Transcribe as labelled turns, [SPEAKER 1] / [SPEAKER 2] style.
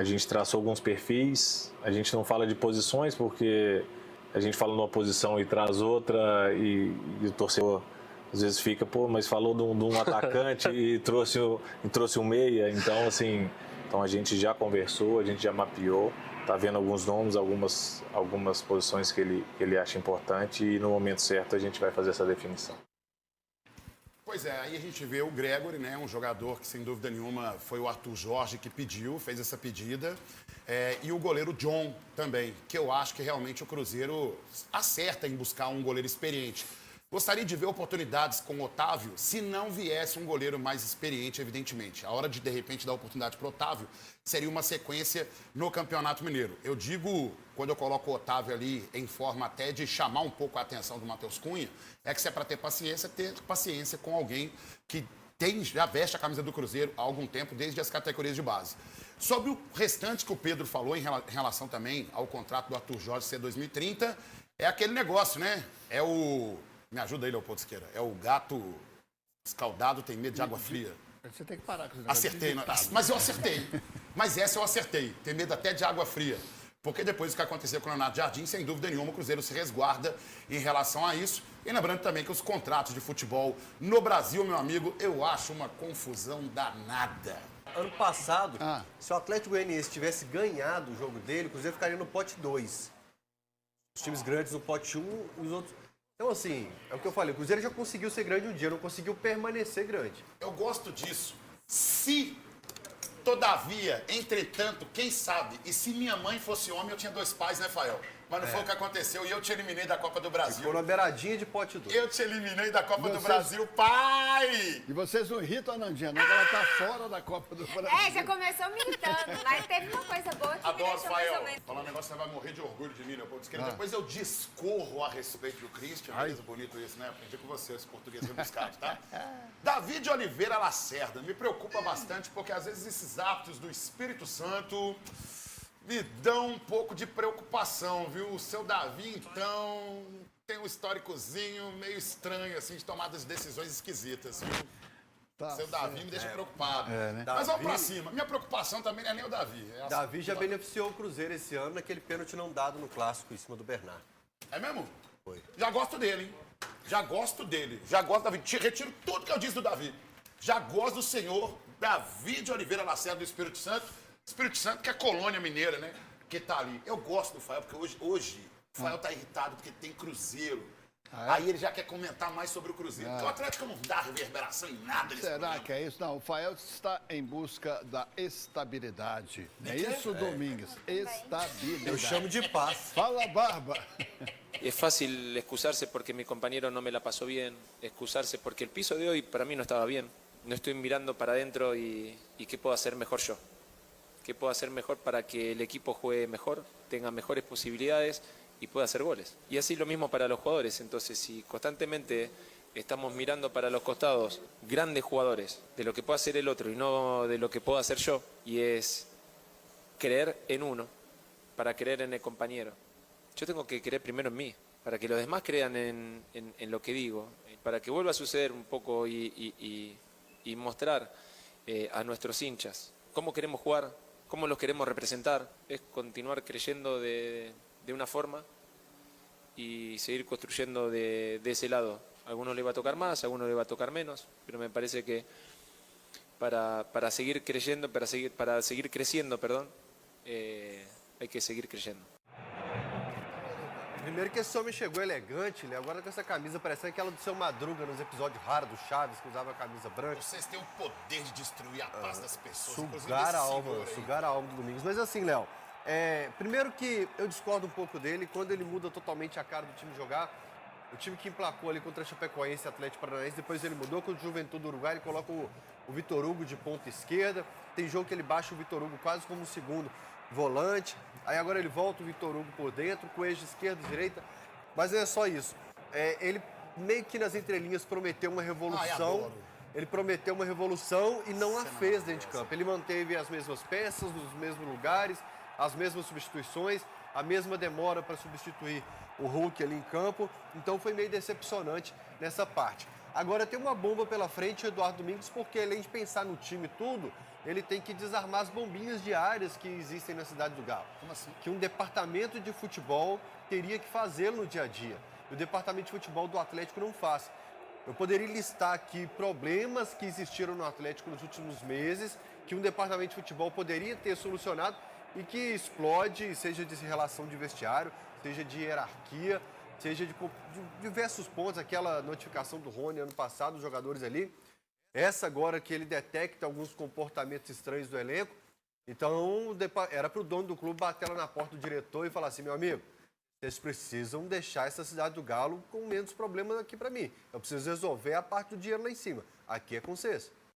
[SPEAKER 1] A gente traçou alguns perfis, a gente não fala de posições porque a gente fala numa posição e traz outra e o torcedor às vezes fica, pô, mas falou de um atacante e trouxe um meia, então assim, então a gente já conversou, a gente já mapeou, tá vendo alguns nomes, algumas posições que ele acha importante e no momento certo a gente vai fazer essa definição.
[SPEAKER 2] Pois é, aí a gente vê o Gregory, né, um jogador que sem dúvida nenhuma foi o Arthur Jorge que pediu, fez essa pedida, e o goleiro John também, que eu acho que realmente o Cruzeiro acerta em buscar um goleiro experiente. Gostaria de ver oportunidades com o Otávio, se não viesse um goleiro mais experiente, evidentemente. A hora de repente, dar oportunidade para o Otávio seria uma sequência no Campeonato Mineiro. Eu digo, quando eu coloco o Otávio ali em forma até de chamar um pouco a atenção do Matheus Cunha, é que se é para ter paciência com alguém que já veste a camisa do Cruzeiro há algum tempo, desde as categorias de base. Sobre o restante que o Pedro falou em relação também ao contrato do Arthur Jorge ser 2030, é aquele negócio, né? É o... Me ajuda aí, Leopoldo Siqueira. É o gato escaldado tem medo de água fria.
[SPEAKER 3] Você tem que parar com isso.
[SPEAKER 2] Acertei, mas eu acertei. Mas essa eu acertei. Tem medo até de água fria. Porque depois do que aconteceu com o Leonardo Jardim, sem dúvida nenhuma, o Cruzeiro se resguarda em relação a isso. E lembrando também que os contratos de futebol no Brasil, meu amigo, eu acho uma confusão danada.
[SPEAKER 4] Ano passado, se o Atlético Goianiense tivesse ganhado o jogo dele, o Cruzeiro ficaria no pote 2. Os times grandes no pote 1 e os outros... Então, assim, é o que eu falei, o Cruzeiro já conseguiu ser grande um dia, não conseguiu permanecer grande.
[SPEAKER 2] Eu gosto disso. Se, todavia, entretanto, quem sabe, e se minha mãe fosse homem, eu tinha 2 pais, né, Fael? Mas não foi o que aconteceu e eu te eliminei da Copa do Brasil.
[SPEAKER 4] Ficou na beiradinha de pote 2.
[SPEAKER 2] Eu te eliminei da Copa do Brasil, pai!
[SPEAKER 3] E vocês não irritam a Nandinha, não, que ela tá fora da Copa do Brasil.
[SPEAKER 5] Já começou me irritando, mas teve uma coisa boa que me
[SPEAKER 2] Adoro,
[SPEAKER 5] deixou mais ou
[SPEAKER 2] Fael.
[SPEAKER 5] menos.
[SPEAKER 2] Falar um negócio, você vai morrer de orgulho de mim, Leopoldo Siqueira. Depois eu discorro a respeito do Christian. Beleza, bonito isso, né? Aprendi com você, esse português rebuscado, tá? Davi de Oliveira Lacerda. Me preocupa bastante, porque às vezes esses atos do Espírito Santo me dão um pouco de preocupação, viu? O seu Davi, então, tem um históricozinho meio estranho, assim, de tomadas de decisões esquisitas, viu?
[SPEAKER 3] Tá
[SPEAKER 2] Seu Davi me deixa preocupado.
[SPEAKER 3] né?
[SPEAKER 2] Mas vamos pra cima. Minha preocupação também não é nem o Davi.
[SPEAKER 4] Davi já beneficiou o Cruzeiro esse ano naquele pênalti não dado no Clássico em cima do Bernardo.
[SPEAKER 2] É mesmo?
[SPEAKER 4] Foi.
[SPEAKER 2] Já gosto dele, hein? Já gosto dele. Já gosto do Davi. Retiro tudo que eu disse do Davi. Já gosto do senhor Davi de Oliveira Lacerda do Espírito Santo. Espírito Santo, que é colônia mineira, né? Que tá ali. Eu gosto do Fael, porque hoje o Fael tá irritado porque tem Cruzeiro. Aí ele já quer comentar mais sobre o Cruzeiro. Porque o Atlético não dá reverberação em nada nesse
[SPEAKER 3] Será
[SPEAKER 2] programa.
[SPEAKER 3] que é isso? Não, o Fael está em busca da estabilidade. É isso, Domingues? Estabilidade.
[SPEAKER 4] Eu chamo de paz.
[SPEAKER 3] Fala, Barba.
[SPEAKER 6] Es fácil excusarse porque mi compañero no me la pasó bien, excusarse porque el piso de hoy para mí no estaba bien. No estoy mirando para adentro y qué puedo hacer mejor yo. ¿Qué puedo hacer mejor para que el equipo juegue mejor, tenga mejores posibilidades y pueda hacer goles? Y así lo mismo para los jugadores. Entonces, si constantemente estamos mirando para los costados grandes jugadores, de lo que puede hacer el otro y no de lo que puedo hacer yo, y es creer en uno para creer en el compañero. Yo tengo que creer primero en mí, para que los demás crean en lo que digo, para que vuelva a suceder un poco y mostrar a nuestros hinchas cómo queremos jugar, cómo los queremos representar. Es continuar creyendo de una forma y seguir construyendo de ese lado. A algunos le va a tocar más, a algunos le va a tocar menos, pero me parece que para seguir creyendo, para seguir creciendo, perdón, hay que seguir creyendo.
[SPEAKER 4] Primeiro que esse homem chegou elegante, né? Agora com essa camisa parecendo aquela do Seu Madruga nos episódios raros do Chaves, que usava a camisa branca.
[SPEAKER 2] Vocês têm o poder de destruir a paz das pessoas.
[SPEAKER 4] Sugar a alma do Domingos. Mas assim, Léo, primeiro que eu discordo um pouco dele, quando ele muda totalmente a cara do time jogar, o time que emplacou ali contra a Chapecoense e Atlético Paranaense, depois ele mudou contra o Juventude do Uruguai, ele coloca o Vitor Hugo de ponta esquerda, tem jogo que ele baixa o Vitor Hugo quase como segundo volante, aí agora ele volta o Vitor Hugo por dentro, com o eixo esquerda e direita, mas não é só isso. Ele meio que nas entrelinhas prometeu uma revolução, ele prometeu uma revolução e não a fez dentro de campo. Ele manteve as mesmas peças, nos mesmos lugares, as mesmas substituições, a mesma demora para substituir o Hulk ali em campo, então foi meio decepcionante nessa parte. Agora tem uma bomba pela frente, o Eduardo Domingues, porque além de pensar no time e tudo, ele tem que desarmar as bombinhas diárias que existem na cidade do Galo.
[SPEAKER 2] Como assim?
[SPEAKER 4] Que um departamento de futebol teria que fazê-lo no dia a dia. E o departamento de futebol do Atlético não faz. Eu poderia listar aqui problemas que existiram no Atlético nos últimos meses, que um departamento de futebol poderia ter solucionado e que explode, seja de relação de vestiário, seja de hierarquia, seja de diversos pontos. Aquela notificação do Rony ano passado, os jogadores ali. Essa agora que ele detecta alguns comportamentos estranhos do elenco. Então, era para o dono do clube bater lá na porta do diretor e falar assim, meu amigo, vocês precisam deixar essa cidade do Galo com menos problemas aqui para mim. Eu preciso resolver a parte do dinheiro lá em cima. Aqui é com vocês.